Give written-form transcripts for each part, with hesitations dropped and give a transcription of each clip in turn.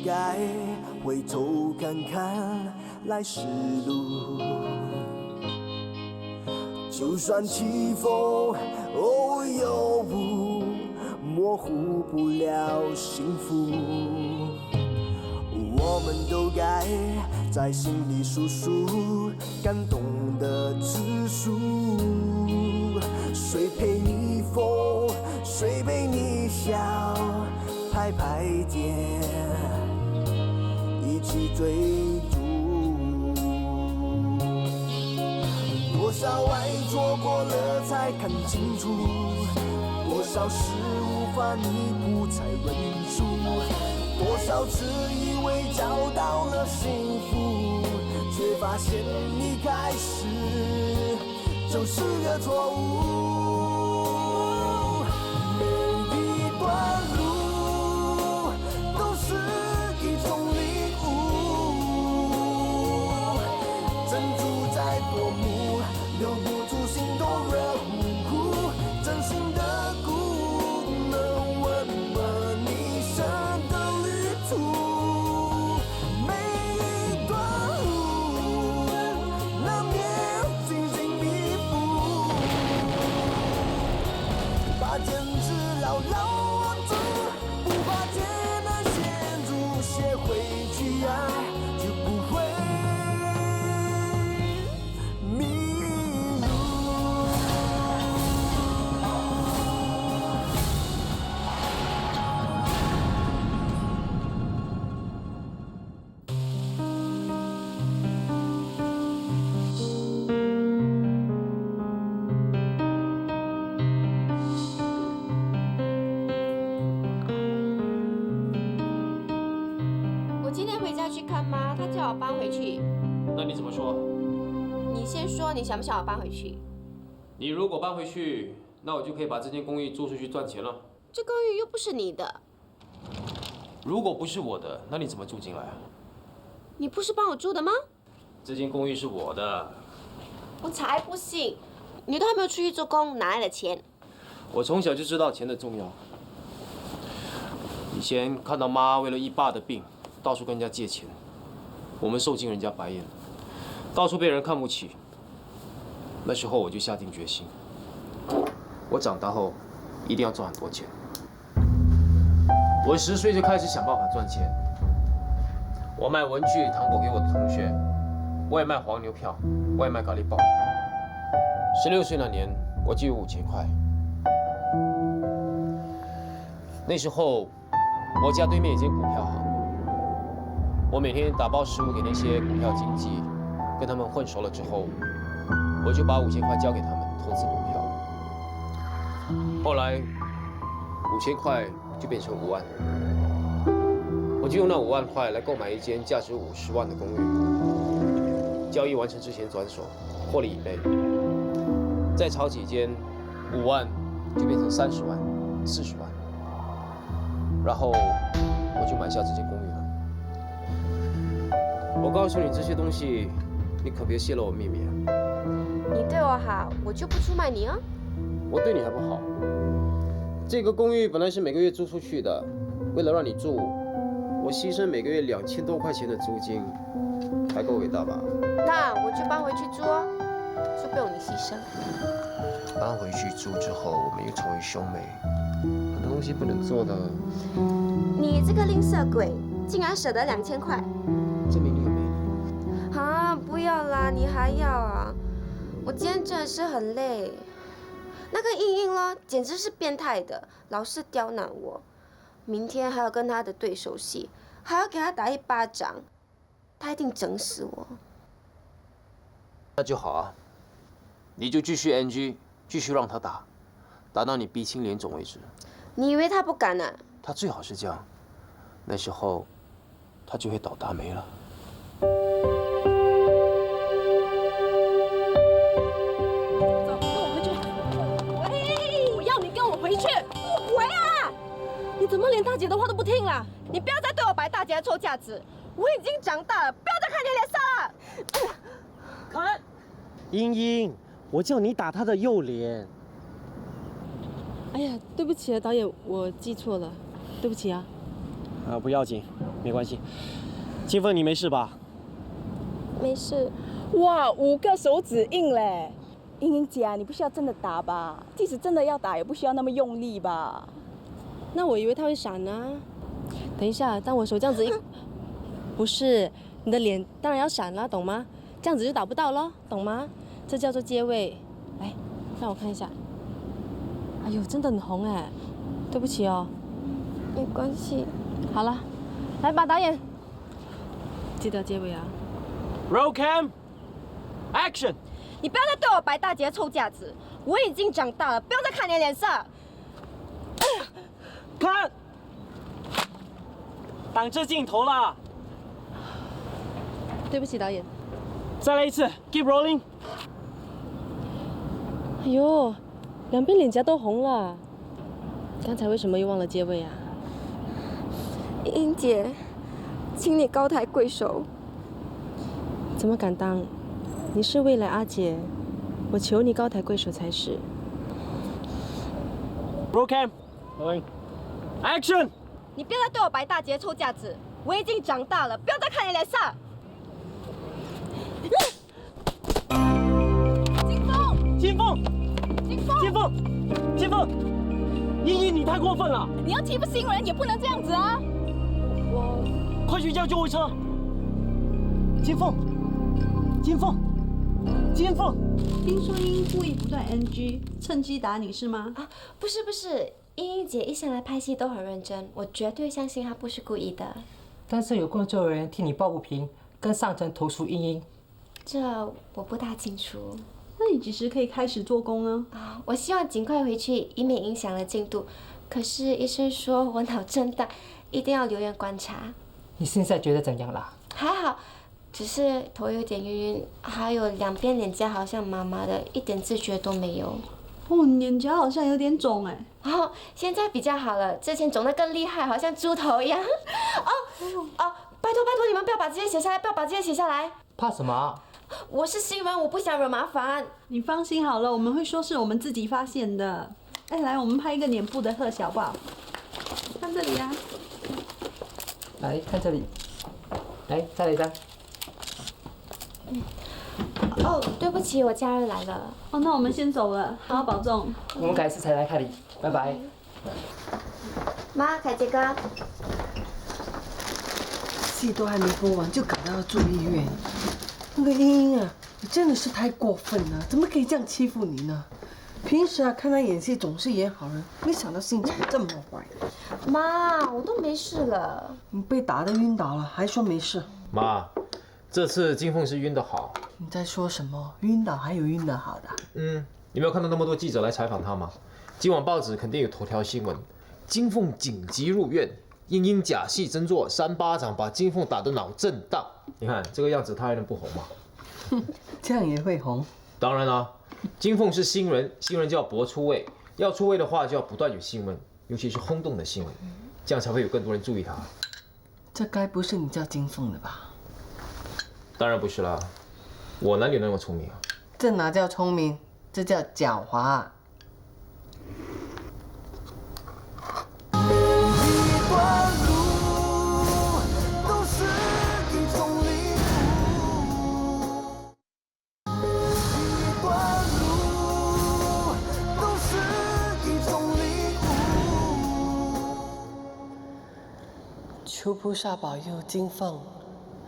该回头看看来时路。就算起风偶有雾，模糊不了幸福。我们都该在心里数数感动的次数。谁陪你疯，谁陪你笑，拍拍肩，一起追逐。多少爱错过了才看清楚，多少事无法弥补才认输，多少次以为找到了幸福，却发现一开始就是个错误。每一段路都是一种领悟，珍珠再夺目，留不住心头热乎乎，真心的苦能温暖你生的旅途。每一段路难免惊心迷伏，把坚持牢牢握住，不怕艰难险阻，学会去爱，就不会迷路。我今天回家去看妈，她叫我搬回去。那你怎么说？你先说，你想不想我搬回去？你如果搬回去，那我就可以把这间公寓租出去赚钱了。这公寓又不是你的，如果不是我的，那你怎么住进来啊？你不是帮我住的吗？这间公寓是我的，我才不信！你都还没有出去做工，哪来的钱？我从小就知道钱的重要。以前看到妈为了医爸的病，到处跟人家借钱，我们受尽人家白眼，到处被人看不起。那时候我就下定决心，我长大后一定要赚很多钱。我10岁就开始想办法赚钱，我卖文具、糖果给我的同学，我也卖黄牛票，我也卖咖喱包。16岁那年，我就有5000块。那时候，我家对面有间股票行，我每天打包食物给那些股票经纪，跟他们混熟了之后，我就把5000块交给他们投资股票。后来，5000块就变成5万，我就用那5万块来购买一间价值50万的公寓。交易完成之前转手，获利1倍，再炒几间，5万就变成30万、40万。然后我就买下这间公寓了。我告诉你这些东西，你可别泄露我秘密啊！你对我好，我就不出卖你哦。我对你还不好。这个公寓本来是每个月租出去的，为了让你住，我牺牲每个月2000多块钱的租金，还够伟大吧？那我就搬回去住哦，就不用你牺牲。搬回去住之后，我们又成为兄妹，很多东西不能做的。你这个吝啬鬼，竟然舍得2000块！证明你有魅力。啊，不要啦，你还要啊！我今天真的是很累。那个英英咯，简直是变态的，老是刁难我。明天还要跟他的对手戏，还要给他打1巴掌，他一定整死我。那就好啊，你就继续 NG， 继续让他打，打到你鼻青脸肿为止。你以为他不敢啊？他最好是这样，那时候他就会倒大霉了。走，跟我回去。喂，我要你跟我回去。我回啊！你怎么连大姐的话都不听了？你不要再对我摆大姐的臭架子！我已经长大了，不要再看你脸色了。看，英英，我叫你打他的右脸。哎呀，对不起啊，导演，我记错了，对不起啊。不要紧，没关系。金凤，你没事吧？没事。哇，5个手指印嘞！英英姐啊，你不需要真的打吧？即使真的要打，也不需要那么用力吧？那我以为他会闪啊。等一下，当我手这样子一，不是你的脸当然要闪啦，懂吗？这样子就打不到咯，懂吗？这叫做接位。来，让我看一下。哎呦，真的很红哎，对不起哦。没关系。好了，来吧，导演，记得接位啊。Roll cam, action！ 你不要再对我白大姐臭架子，我已经长大了，不要再看你的脸色。看，挡着镜头了。对不起，导演。再来一次 ，keep rolling。哎呦，两边脸颊都红了。刚才为什么又忘了接位啊？英姐，请你高抬贵手。怎么敢当？你是未来阿姐，我求你高抬贵手才是。Roll cam, rolling, action！ 你不要再对我白大姐臭架子，我已经长大了，不要再看你脸色。金凤，金凤，金凤，金凤，金凤，英英，你太过分了！你要欺负新人也不能这样子啊！快去叫救护车！金凤，金凤，金凤，听说英英故意不断 NG， 趁机打你是吗？啊，不是不是，英英姐一向来拍戏都很认真，我绝对相信她不是故意的。但是有工作人员替你抱不平，跟上层投诉英英。这我不大清楚。那你几时可以开始做工呢？啊，我希望尽快回去，以免影响了进度。可是医生说我脑震荡，一定要留院观察。你现在觉得怎样啦？还好，只是头有点晕晕，还有两边脸颊好像麻麻的，一点自觉都没有。哦，你脸颊好像有点肿哎。哦，现在比较好了，之前肿得更厉害，好像猪头一样。哦，拜托拜托，你们不要把这些写下来，不要把这些写下来。怕什么啊？我是新人，我不想惹麻烦。你放心好了，我们会说是我们自己发现的。哎，来，我们拍一个脸部的特写好不好？看这里啊。来看这里，来再来一张。哦，对不起，我家人来了。哦，那我们先走了，好好保重。我们改次才来看你，拜拜。妈，凯杰哥。戏都还没播完就赶到要住医院，那个英英啊，你真的是太过分了，怎么可以这样欺负你呢？平时啊，看他演戏总是演好人，没想到性情这么坏。妈，我都没事了。你被打得晕倒了，还说没事？妈，这次金凤是晕得好。你在说什么？晕倒还有晕得好的？你没有看到那么多记者来采访她吗？今晚报纸肯定有头条新闻，金凤紧急入院，英英假戏真做，3巴掌把金凤打得脑震荡。你看这个样子，她还能不红吗？这样也会红？当然啦，金凤是新人，新人就要搏出位，要出位的话就要不断有新闻，尤其是轰动的新闻，这样才会有更多人注意她。这该不是你叫金凤的吧？当然不是啦，我哪里有那么聪明啊？这哪叫聪明？这叫狡猾。一段路都是一种礼物，一段路都是一种礼物。求菩萨保佑金凤，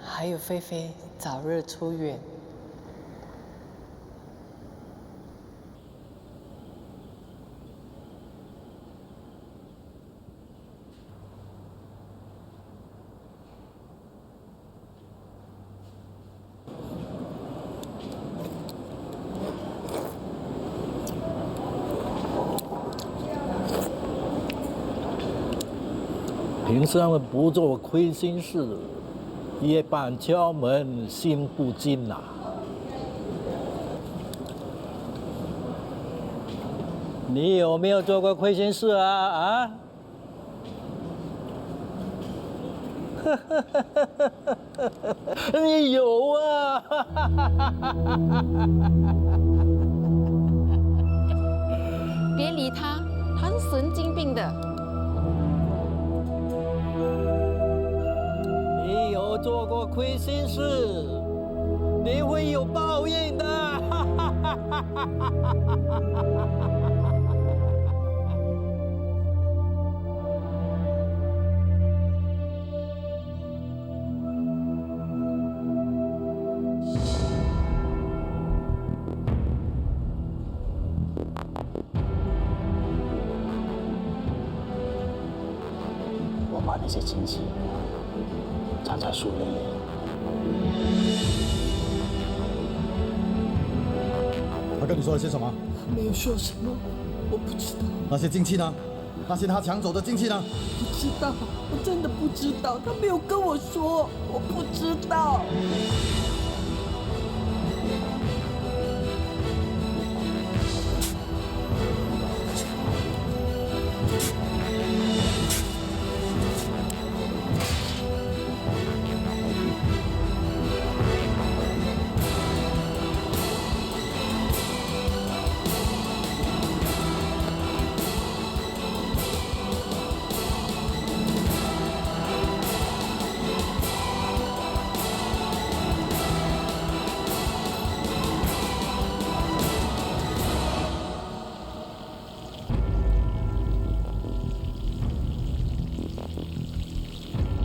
还有菲菲早日出院。平生不做亏心事，夜半敲门心不惊呐。你有没有做过亏心事啊？你有啊！别理他，他是神经病的。做过亏心事，你会有报应的。我把那些亲戚藏在树林里。他跟你说了些什么？没有说什么，我不知道。那些金器呢？那些他抢走的金器呢？不知道，我真的不知道，他没有跟我说，我不知道。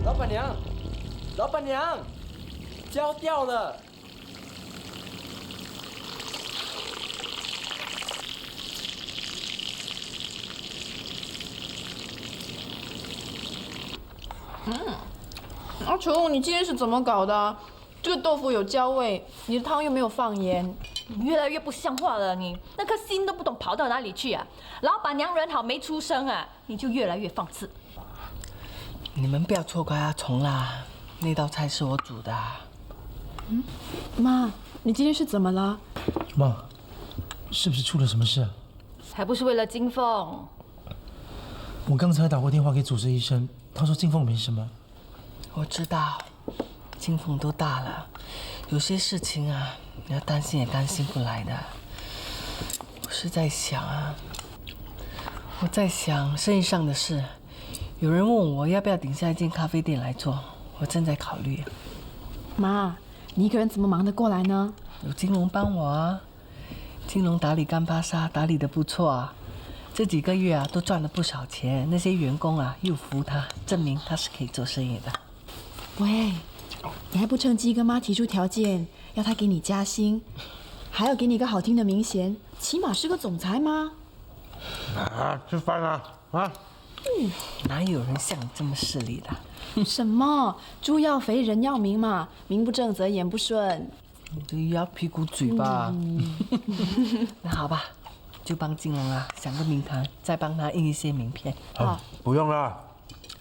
老板娘，老板娘，焦掉了。阿楚，你今天是怎么搞的？这个豆腐有焦味，你的汤又没有放盐，你越来越不像话了，你那颗心都不懂跑到哪里去啊！老板娘人好没出声啊，你就越来越放肆。你们不要错怪阿虫啦，那道菜是我煮的。妈，你今天是怎么了？妈，是不是出了什么事啊？还不是为了金凤？我刚才打过电话给主治医生，他说金凤没什么。我知道，金凤都大了，有些事情啊，你要担心也担心不来的。我是在想啊，生意上的事。有人问我要不要顶下一间咖啡店来做，我正在考虑。妈，你一个人怎么忙得过来呢？有金龙帮我啊，金龙打理干巴沙打理得不错啊，这几个月啊都赚了不少钱，那些员工啊又服他，证明他是可以做生意的。喂，你还不趁机跟妈提出条件，要她给你加薪，还要给你一个好听的名衔，起码是个总裁吗？啊，吃饭啊啊！哪有人像你这么势利的？什么？猪要肥，人要名嘛，名不正则言不顺。你这又要屁股嘴巴。那好吧，就帮金龙啊想个名堂，再帮他印一些名片。好，不用了，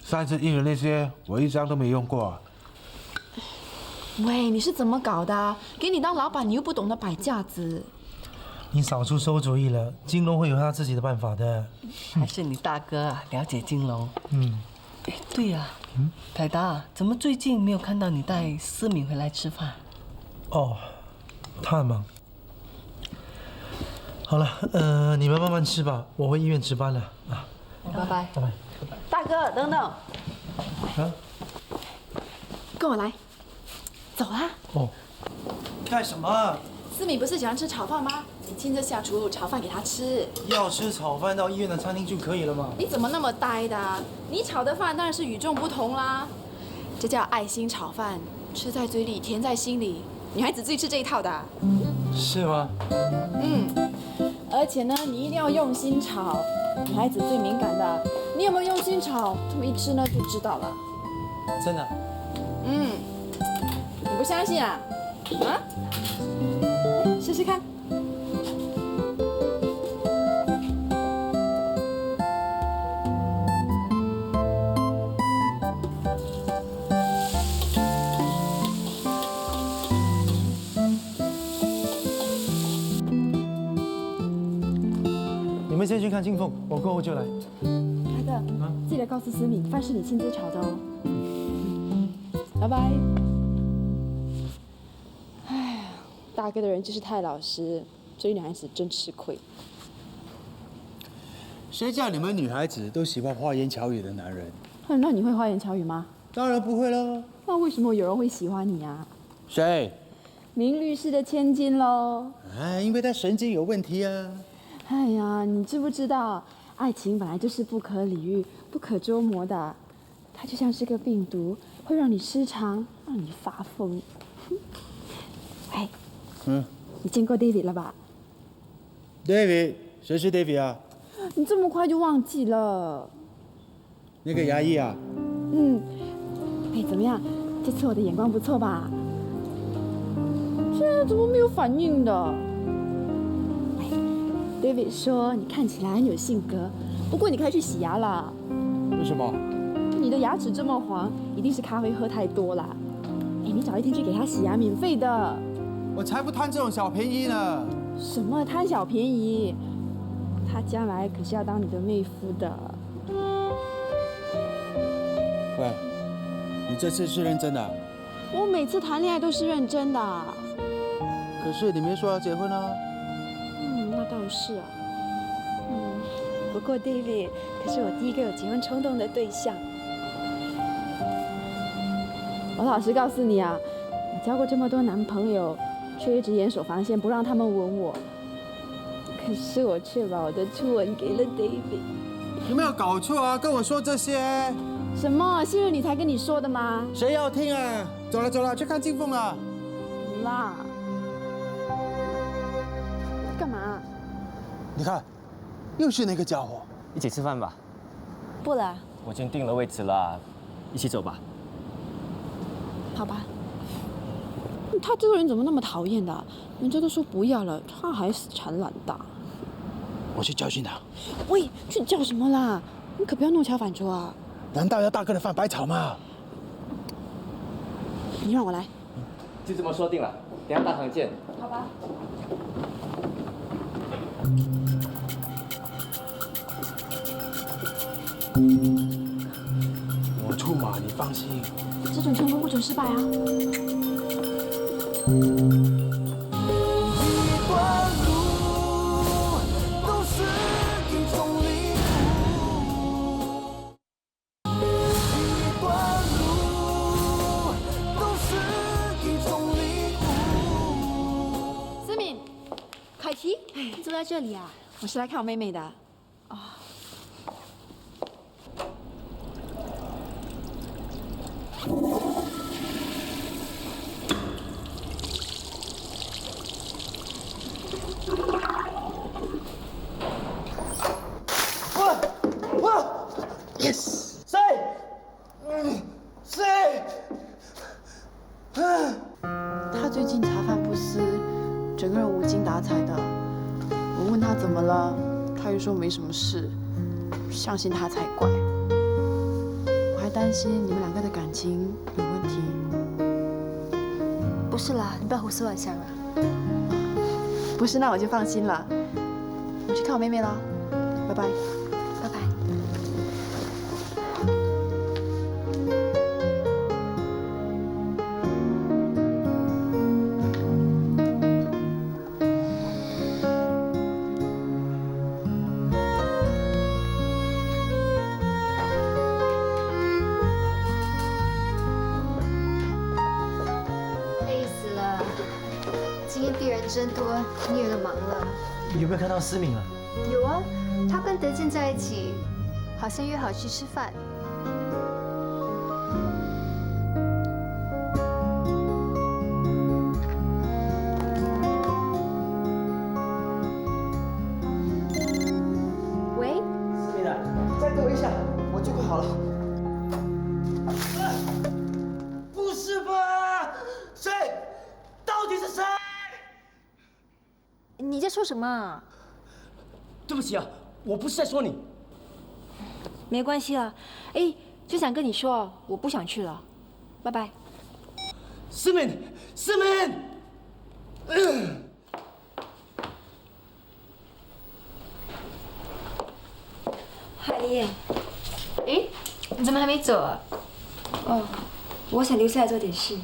上次印的那些我一张都没用过。喂，你是怎么搞的？给你当老板，你又不懂得摆架子。你少出馊主意了，金龙会有他自己的办法的。还是你大哥啊了解金龙。哎，对呀，凯达，怎么最近没有看到你带思敏回来吃饭？哦，他很忙。好了，你们慢慢吃吧，我回医院值班了啊。拜拜。拜拜。大哥，等等。啊？跟我来。走啦。哦。干什么？思敏不是喜欢吃炒饭吗？你亲自下厨炒饭给她吃。要吃炒饭到医院的餐厅就可以了嘛。你怎么那么呆的？你炒的饭当然是与众不同啦。这叫爱心炒饭，吃在嘴里，甜在心里。女孩子自己吃这一套的。是吗？而且呢，你一定要用心炒，女孩子最敏感的。你有没有用心炒？他们一吃呢就知道了。真的？你不相信啊？啊？试试看。你们先去看金凤，我过后就来。凯哥，记得告诉思敏，饭是你亲自炒的哦。拜拜。哎，大哥的人就是太老实，追女孩子真吃亏。谁叫你们女孩子都喜欢花言巧语的男人？那你会花言巧语吗？当然不会了。那为什么有人会喜欢你啊？谁？明律师的千金喽。哎，因为他神经有问题啊。哎呀，你知不知道，爱情本来就是不可理喻、不可捉摸的，它就像是个病毒，会让你失常，让你发疯。喂，你见过 David 了吧 David， 谁是 David 啊？你这么快就忘记了？那个牙医啊。哎，怎么样？这次我的眼光不错吧？这怎么没有反应的？哎 ，David 说你看起来很有性格，不过你快去洗牙了。为什么？你的牙齿这么黄，一定是咖啡喝太多啦。哎，你找一天去给他洗牙，免费的。我才不贪这种小便宜呢。什么贪小便宜？他将来可是要当你的妹夫的。喂，你这次是认真的？我每次谈恋爱都是认真的。可是你没说要结婚啊。那倒是啊。不过 David 可是我第一个有结婚冲动的对象。我老实告诉你啊，我交过这么多男朋友，却一直严守防线，不让他们吻我。可是我却把我的初吻给了 David。有没有搞错啊？跟我说这些？什么？信任你才跟你说的吗？谁要听啊？走了走了，去看金凤了。啦。干嘛？你看，又是那个家伙。一起吃饭吧。不了。我已经定了位置了，一起走吧。好吧。他这个人怎么那么讨厌的？人家都说不要了，他还死缠烂打。我去教训他。喂，去叫什么啦？你可不要弄巧反拙啊！难道要大哥的饭白炒吗？你让我来。就这么说定了，等下大堂见。好吧。我出马，你放心。这种成功不准失败啊！思敏，凯琪，你坐在这里啊？我是来看我妹妹的。Yes！ 谁？谁？他最近茶饭不思，整个人无精打采的。我问他怎么了，他又说没什么事，相信他才怪。我还担心你们两个的感情有问题。不是啦，你不要胡思乱想啊。不是，那我就放心了。我去看我妹妹了，拜拜。拜拜。累死了，今天病人真多，你有点忙了。有没有看到思敏啊？有啊，他跟德健在一起，好像约好去吃饭。喂，思敏啊，再等我一下，我就快好了。不是吧？谁？到底是谁？你在说什么啊？对不起啊，我不是在说你。没关系啊，哎，就想跟你说，我不想去了，拜拜。思敏，思敏。海丽，哎，你怎么还没走啊？哦，我想留下来做点事。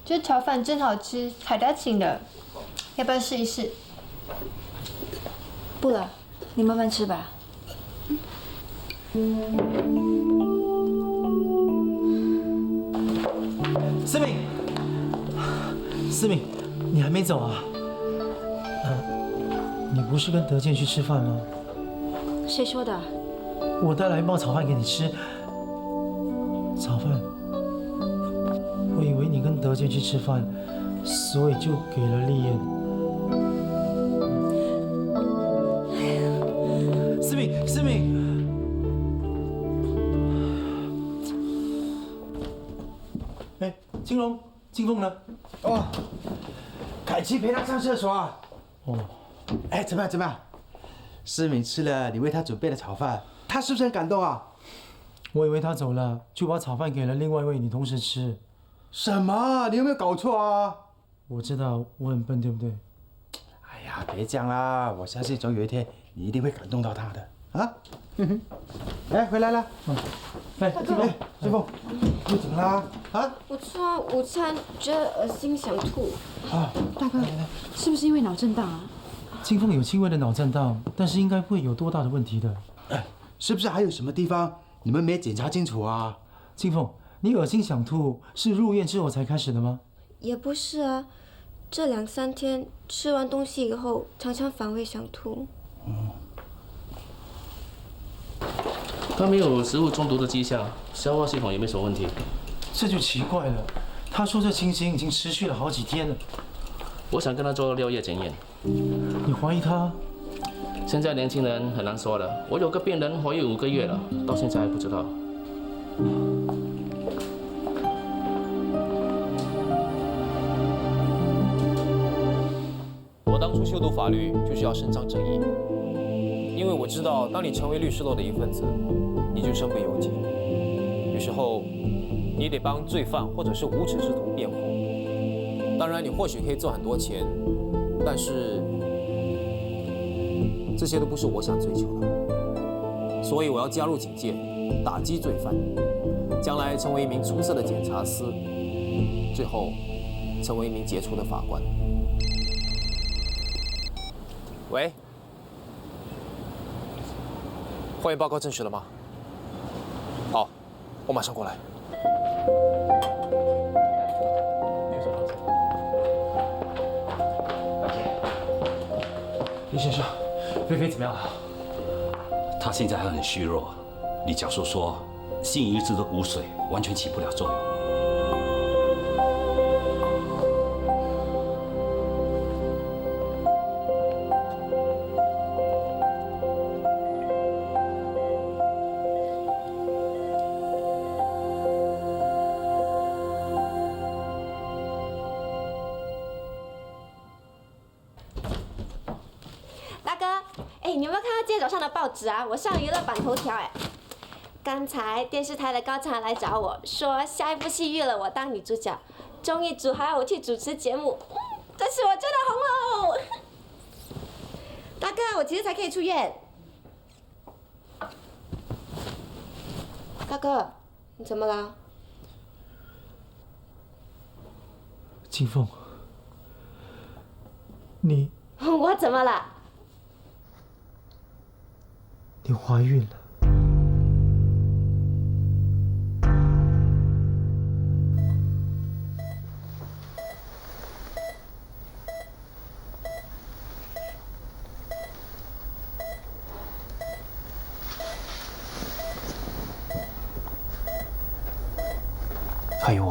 这炒饭真好吃，海达请的，要不要试一试？不了，你慢慢吃吧。思敏，思敏，你还没走啊？你不是跟德健去吃饭吗？谁说的？我带来一包炒饭给你吃。炒饭？我以为你跟德健去吃饭，所以就给了丽燕。思敏，思敏。 金龙、金凤呢？哦，凯琪陪他上厕所啊。哦，哎，怎么样？怎么样？思敏吃了你为他准备的炒饭，他是不是很感动啊？我以为他走了，就把炒饭给了另外一位女同事吃。什么？你有没有搞错啊？我知道我很笨，对不对？哎呀，别这样啦！我相信总有一天你一定会感动到他的啊。哎，回来了。来，金凤，金凤，又怎么啦？啊？我吃完午餐觉得恶心，想吐。啊，大哥，是不是因为脑震荡啊？金凤有轻微的脑震荡，但是应该不会有多大的问题的。哎，是不是还有什么地方你们没检查清楚啊？金凤，你恶心想吐是入院之后才开始的吗？也不是啊，这2、3天吃完东西以后，常常反胃想吐。他没有食物中毒的迹象，消化系统也没什么问题。这就奇怪了，他说这情形已经持续了好几天了。我想跟他做尿液检验。你怀疑他？现在年轻人很难说了。我有个病人怀孕5个月了，到现在还不知道。我当初修读法律就是要伸张正义，因为我知道，当你成为律师楼的一份子，你就身不由己。有时候，你得帮罪犯或者是无耻之徒辩护。当然，你或许可以赚很多钱，但是这些都不是我想追求的。所以我要加入警界，打击罪犯，将来成为一名出色的检察司，最后成为一名杰出的法官。喂，化验报告证实了吗？好，我马上过来。李先生，菲菲怎么样了？他现在还很虚弱，李教授说，性移植的骨髓完全起不了作用。大哥，哎，你有没有看到今天早上的报纸啊？我上娱乐版头条哎。刚才电视台的高层来找我说，下一部戏约了我当女主角，综艺组还要我去主持节目，这次我真的红喽！大哥，我几时才可以出院？大哥，你怎么了？金凤，你我怎么了？你怀孕了。还有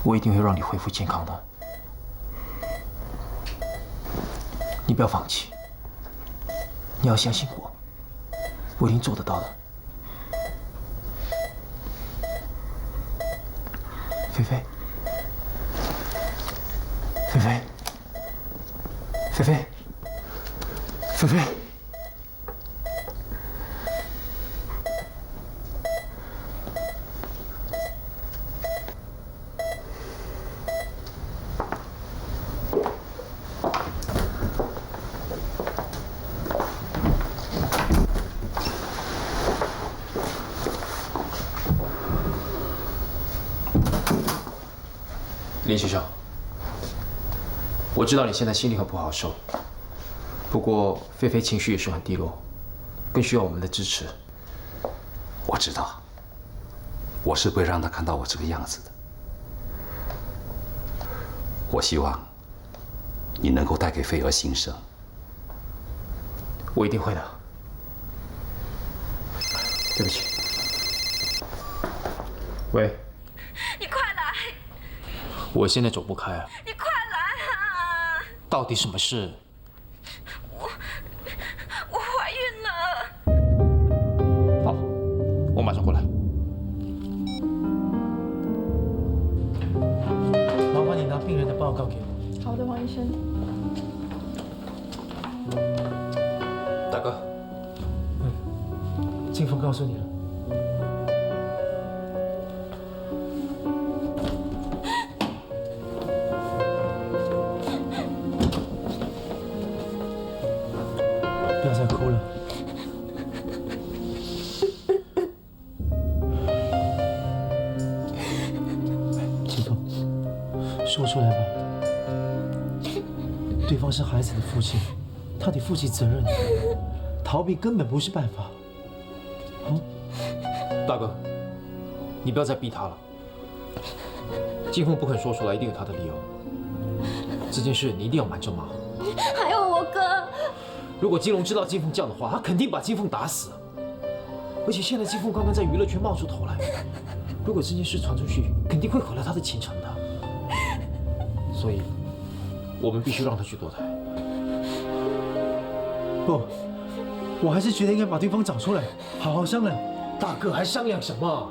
我一定会让你恢复健康的。你不要放弃，你要相信我，我一定做得到的。菲菲，菲菲，菲菲，菲菲。林先生，我知道你现在心里很不好受，不过菲菲情绪也是很低落，更需要我们的支持。我知道，我是不会让她看到我这个样子的。我希望你能够带给菲儿新生。我一定会的。对不起。喂。你快来！我现在走不开啊。你快来啊！到底什么事？我怀孕了。好，我马上过来。麻烦你拿病人的报告给我。好的，王医生。大哥，金峰告诉你了。不要再哭了。金峰，说出来吧。对方是孩子的父亲，他得负起责任。逃避根本不是办法。大哥，你不要再逼他了。金凤不肯说出来，一定有他的理由。这件事你一定要瞒着妈。还有我哥。如果金龙知道金凤这样的话，他肯定把金凤打死。而且现在金凤刚刚在娱乐圈冒出头来，如果这件事传出去，肯定会毁了他的前程的。所以，我们必须让他去堕胎。不，我还是觉得应该把对方找出来，好好商量。大哥，还商量什么？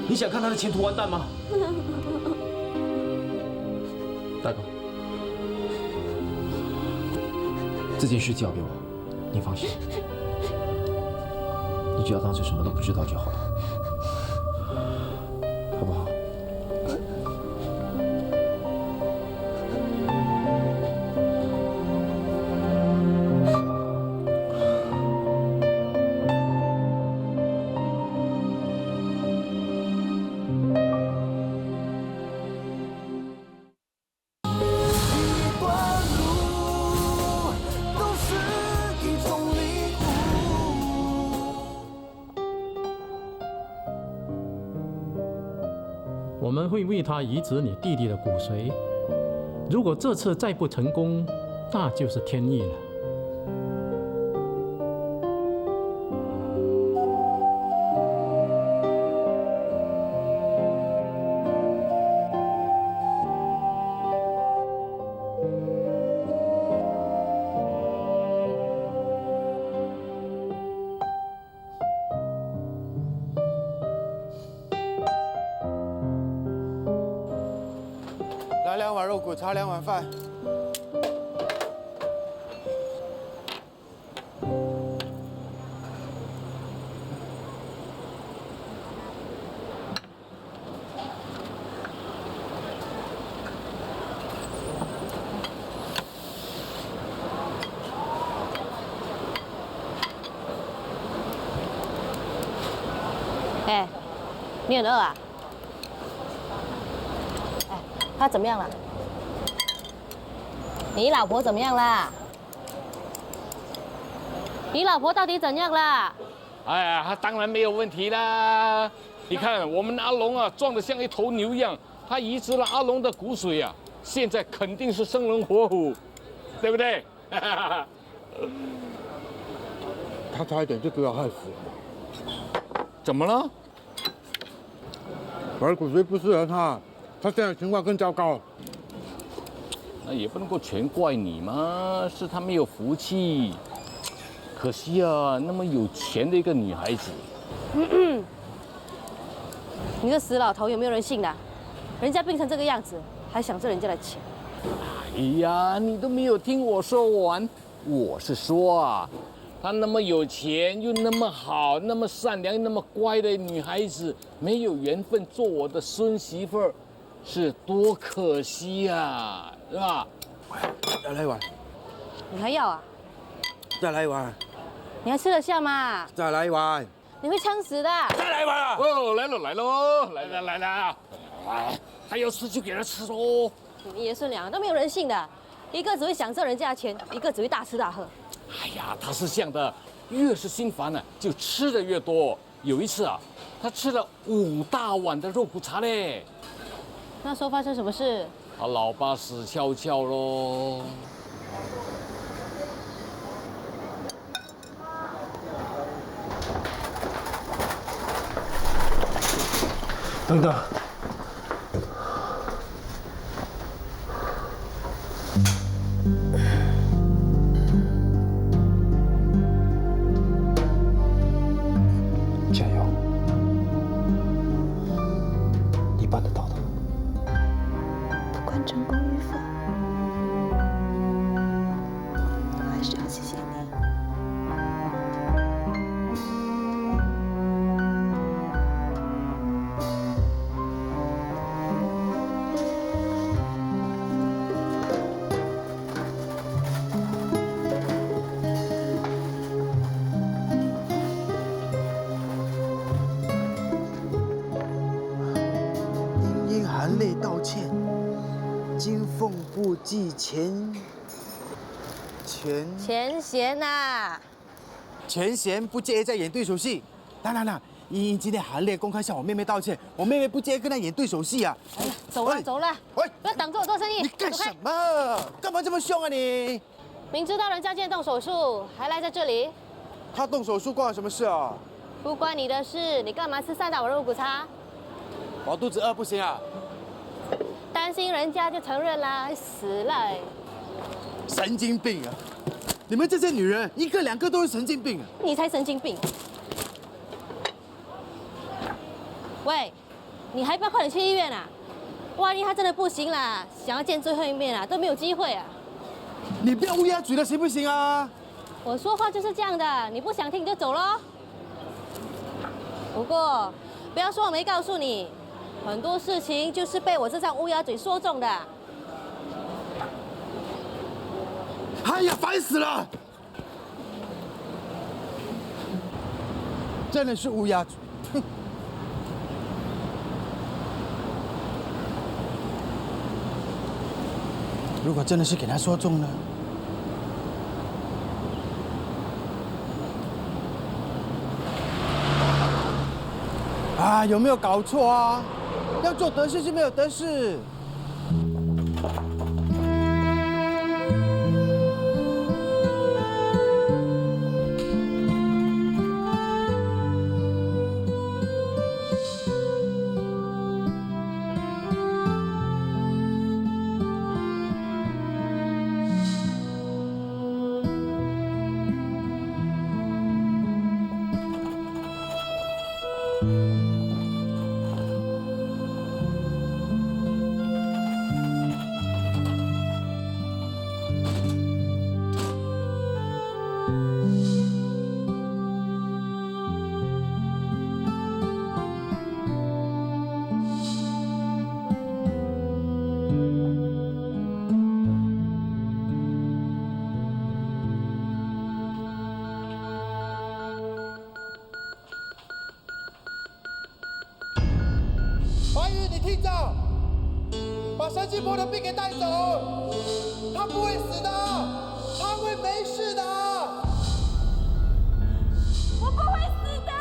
你想看他的前途完蛋吗？大哥，这件事交给我，你放心，你只要当成什么都不知道就好了，好不好？我们会为他移植你弟弟的骨髓，如果这次再不成功，那就是天意了。来2碗肉骨茶，2碗饭。哎，你很饿啊？哎，他怎么样了？你老婆怎么样啦？你老婆到底怎样啦？哎呀，他当然没有问题啦！你看我们阿龙啊，壮得像一头牛一样，他移植了阿龙的骨髓啊，现在肯定是生龙活虎，对不对？他差一点就给我害死了。怎么了？我的骨髓不适合他，他现在情况更糟糕。那也不能够全怪你嘛，是他没有福气。可惜啊，那么有钱的一个女孩子。你这死老头有没有人性的？人家病成这个样子，还想着人家的钱。哎呀，你都没有听我说完。我是说啊，她那么有钱，又那么好，那么善良，那么乖的女孩子，没有缘分做我的孙媳妇儿，是多可惜呀，是吧？再来一碗。你还要啊？再来一碗。你还吃得下吗？再来一碗。你会撑死的。再来一碗啊！哦，来了，还要吃就给他吃喽。你们爷孙俩都没有人性的，一个只会享受人家的钱，一个只会大吃大喝。哎呀，他是这样的，越是心烦呢，就吃的越多。有一次啊，他吃了5大碗的肉骨茶嘞。那时候发生什么事？他老爸死翘翘喽。等等，加油，你办得到的。不管成功与否，我还是要谢谢你。含泪道歉，金凤不计前嫌呐！前嫌不介意再演对手戏。那，茵茵今天含泪公开向我妹妹道歉，我妹妹不介意跟她演对手戏啊。哎呀，走了，喂，不要挡着我做生意！你干什么？干嘛这么凶啊你？明知道人家今天动手术，还赖在这里。他动手术关我什么事啊？不关你的事，你干嘛吃3大碗肉骨茶？我肚子饿不行啊。担心人家就承认啦，死了哎！神经病啊！你们这些女人，一个2个都是神经病啊！你才神经病！喂，你还不要快点去医院啊？万一他真的不行啦，想要见最后一面啊，都没有机会啊！你不要乌鸦嘴了，行不行啊？我说话就是这样的，你不想听你就走咯。不过，不要说我没告诉你。很多事情就是被我这张乌鸦嘴说中的。哎呀，烦死了！真的是乌鸦嘴。哼！如果真的是给他说中了，啊，有没有搞错啊？要做得势就没有得势。白玉，你听着，把神经婆的病给带走，她不会死的，她会没事的。我不会死的。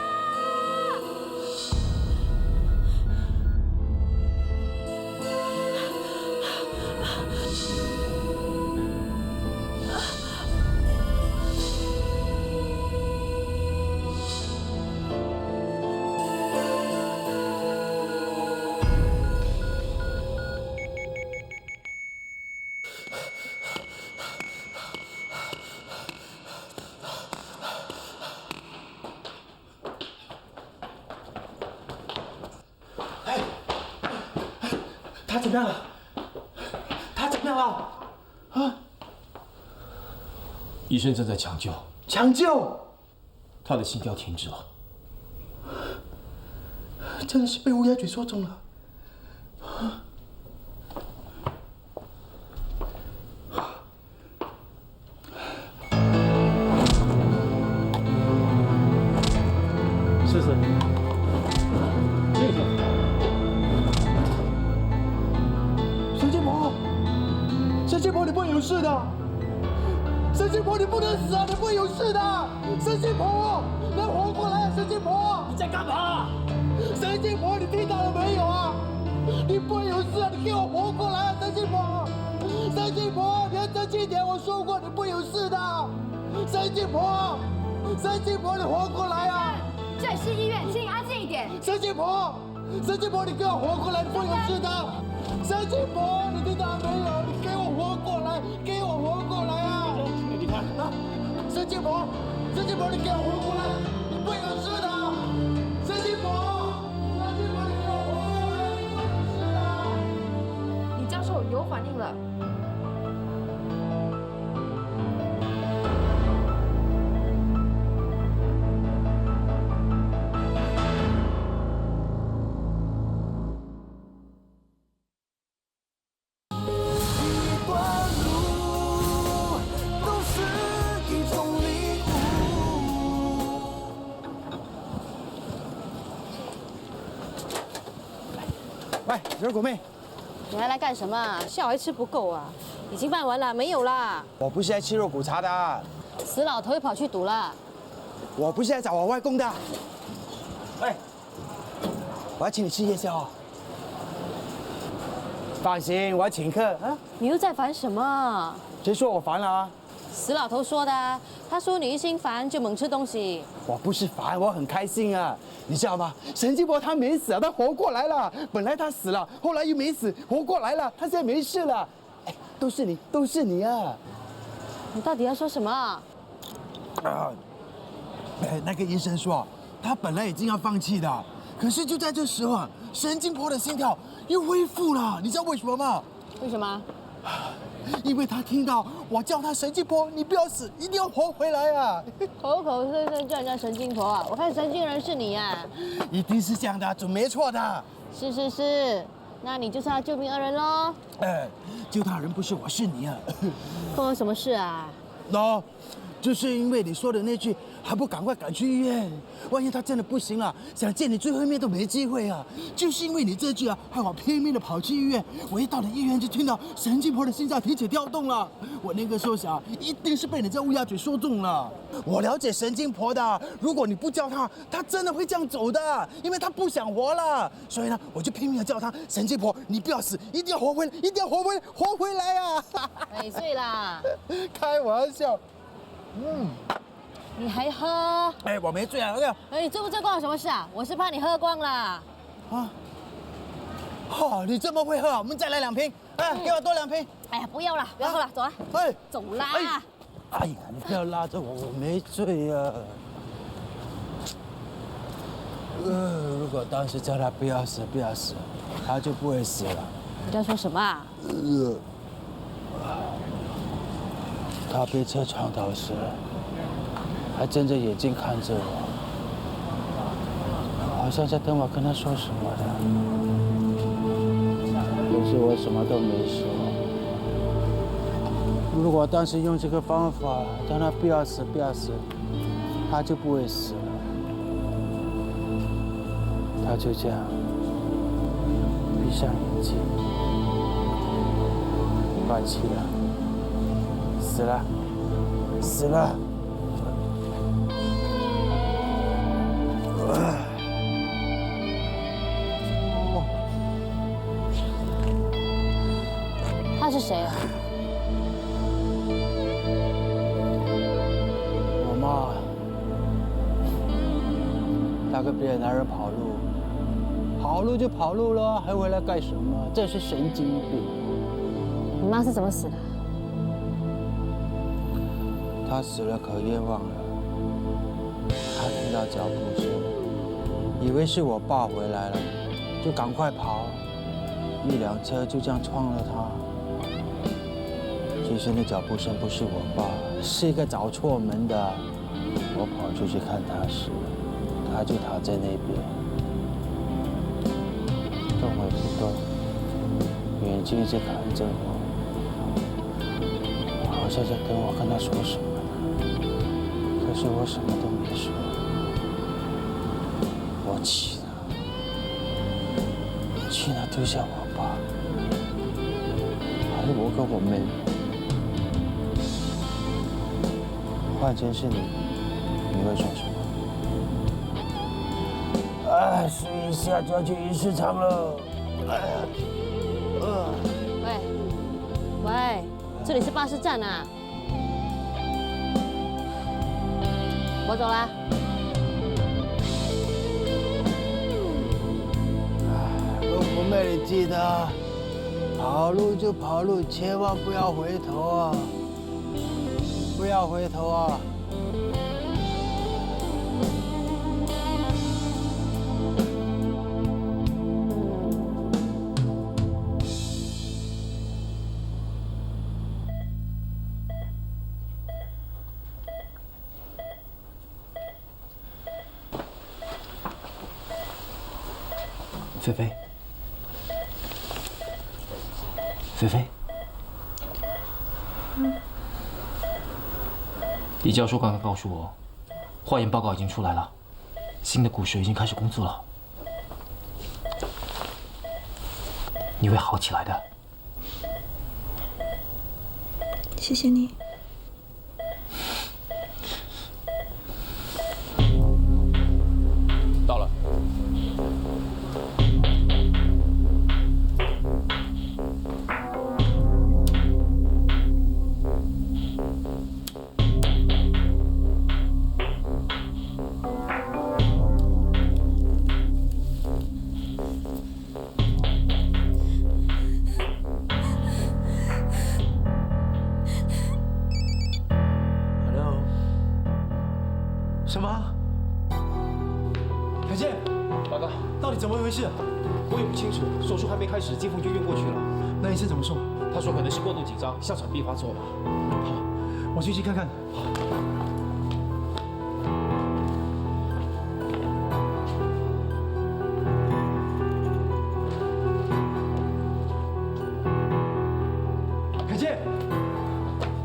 他怎么样了？他怎么样了？啊！医生正在抢救。抢救！他的心跳停止了。真的是被乌鸦嘴说中了。试试。这个。神经婆，神仙婆，你不会有事的。神仙婆，你不能死啊！你不会有事的。神仙婆，能活过来啊！神仙婆，你在干嘛？神仙婆，你听到了没有啊？你不会有事啊！你给我活过来啊！神仙婆，神仙婆，你要争气一点！我说过你不会有事的。神仙婆，神仙婆，你活过来啊！这里是医院，请你安静一点。神仙婆，神仙婆，你给我活过来，你不会有事的。神仙婆，你听到没有？你给我活过来，给我活过来啊！你看，神仙婆，神仙婆，你给我活过来，你不会有事的。神仙婆，神仙婆，你给我活过来，你不会有事的。李教授有反应了。喂，热狗妹，你还来干什么？笑还吃不够啊？已经办完了，没有啦。我不是来吃肉骨茶的，死老头又跑去赌了。我不是来找我外公的。喂，我要请你吃夜宵。放心，我要请客啊。你又在烦什么？谁说我烦了啊？死老头说的啊，他说你一心烦就猛吃东西。我不是烦，我很开心啊，你知道吗？神经婆他没死啊，他活过来了。本来他死了，后来又没死，活过来了，他现在没事了。哎，都是你，都是你啊！你到底要说什么？啊，那个医生说，他本来已经要放弃的，可是就在这时候啊，神经婆的心跳又恢复了，你知道为什么吗？为什么？因为他听到我叫他神经婆，你不要死，一定要活回来啊！口口声声叫人家神经婆啊！我看神经人是你啊！一定是这样的，准没错的。是，那你就是他救命恩人喽。救他人不是我，是你啊！关我什么事啊？就是因为你说的那句，还不赶快赶去医院？万一他真的不行了，想见你最后一面都没机会啊！就是因为你这句啊，害我拼命的跑去医院。我一到了医院就听到神经婆的心脏停止跳动了。我那个时候想，一定是被你这乌鸦嘴说中了。我了解神经婆的，如果你不叫她，她真的会这样走的，因为她不想活了。所以呢，我就拼命的叫她，神经婆，你不要死，一定要活回来，一定要活回来啊！没醉啦，开玩笑。你还喝？我没醉啊，你醉不醉关我什么事啊？我是怕你喝光啦。你这么会喝，我们再来2瓶。给我多2瓶。哎呀，不要了，不要喝了，走了。走啦。哎呀，你不要拉着我，我没醉啊。如果当时叫他不要死，他就不会死了。你在说什么啊？他被车撞倒时，还睁着眼睛看着我，好像在等我跟他说什么的。可是我什么都没说。如果当时用这个方法让他不要死，他就不会死了。他就这样闭上眼睛，断气了。死了！他是谁啊？我妈，她跟别的男人跑路就跑路了，还回来干什么？这是神经病！你妈是怎么死的？他死了可冤枉了。他听到脚步声，以为是我爸回来了，就赶快跑。一辆车就这样撞了他。其实那脚步声不是我爸，是一个找错门的。我跑出去看他时，他就躺在那边，动也不动，眼睛一直看着我，好像在等我跟他说什么。可是我什么都没说，我气他丢下我爸，好我跟我妹，换成是你，你会说什么？哎，睡一下就要去鱼市场了。哎呀，喂，这里是巴士站啊，我走啦。我妹，你记得，跑路就跑路，千万不要回头啊！不要回头啊！菲菲，菲菲，李教授刚刚告诉我，化验报告已经出来了，新的骨髓已经开始工作了，你会好起来的。谢谢你。到了。什么？凯健，报告，到底怎么回事？我也不清楚，手术还没开始，金凤就晕过去了。那医生怎么说？他说可能是过度紧张，哮喘病发作吧。好，我去看看。好。凯健，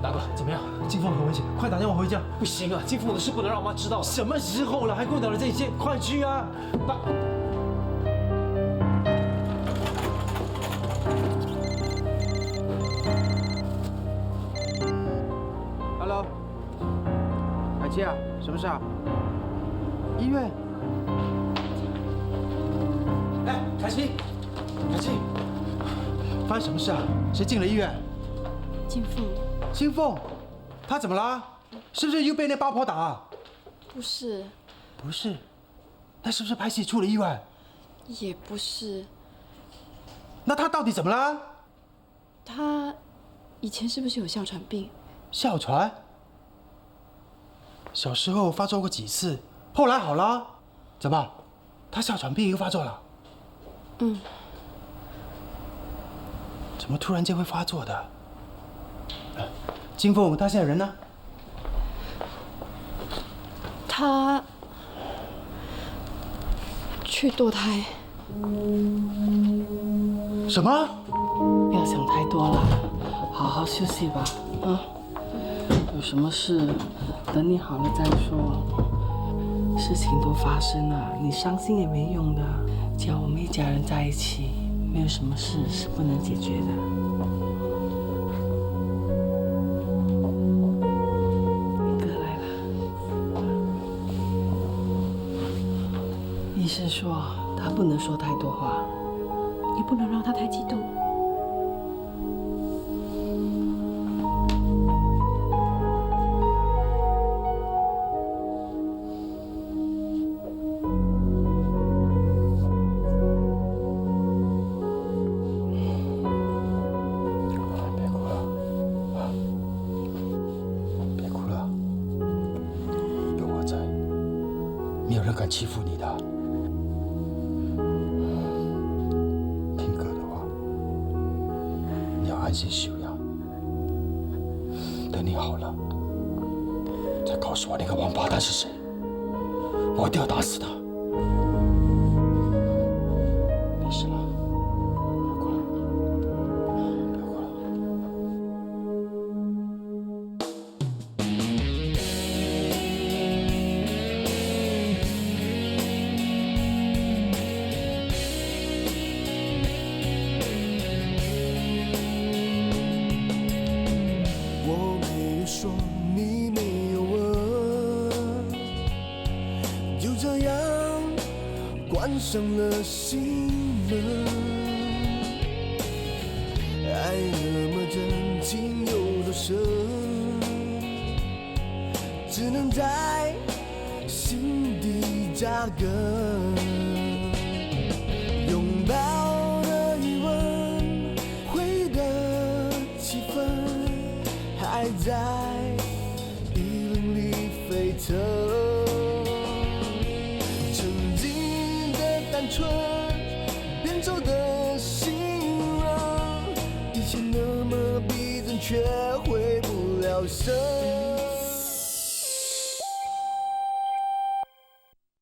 大哥，怎么样？金凤很危险，快打电话回家。不行啊，金凤的事不能让妈知道。什么时候了，还顾到了这些？快去啊！Hello， 凯琪啊，什么事啊？医院？哎，凯琪，凯琪，发生什么事啊？谁进了医院？金凤。金凤，她怎么了？是不是又被那八婆打？不是。不是，那是不是拍戏出了意外？也不是。那她到底怎么了？她以前是不是有哮喘病？哮喘？小时候发作过几次，后来好了。怎么？她哮喘病又发作了？嗯。怎么突然间会发作的？金凤，她现在人呢？她去堕胎。什么？不要想太多了，好好休息吧。啊，有什么事等你好了再说。事情都发生了，你伤心也没用的。只要我们一家人在一起，没有什么事是不能解决的。医生说他不能说太多话，也不能让他太激动。别哭了，别哭了，有我在，没有人敢欺负你的。安心休养，等你好了，再告诉我那个王八蛋是谁，我一定要打死他。没事了，别哭了，别哭了。关上了心门，爱那么真情有多深，只能在心底扎根。拥抱的余温，回忆的气氛，还在衣领里沸腾。曾经的单纯，变奏的信任，一切那么逼真，却回不了神。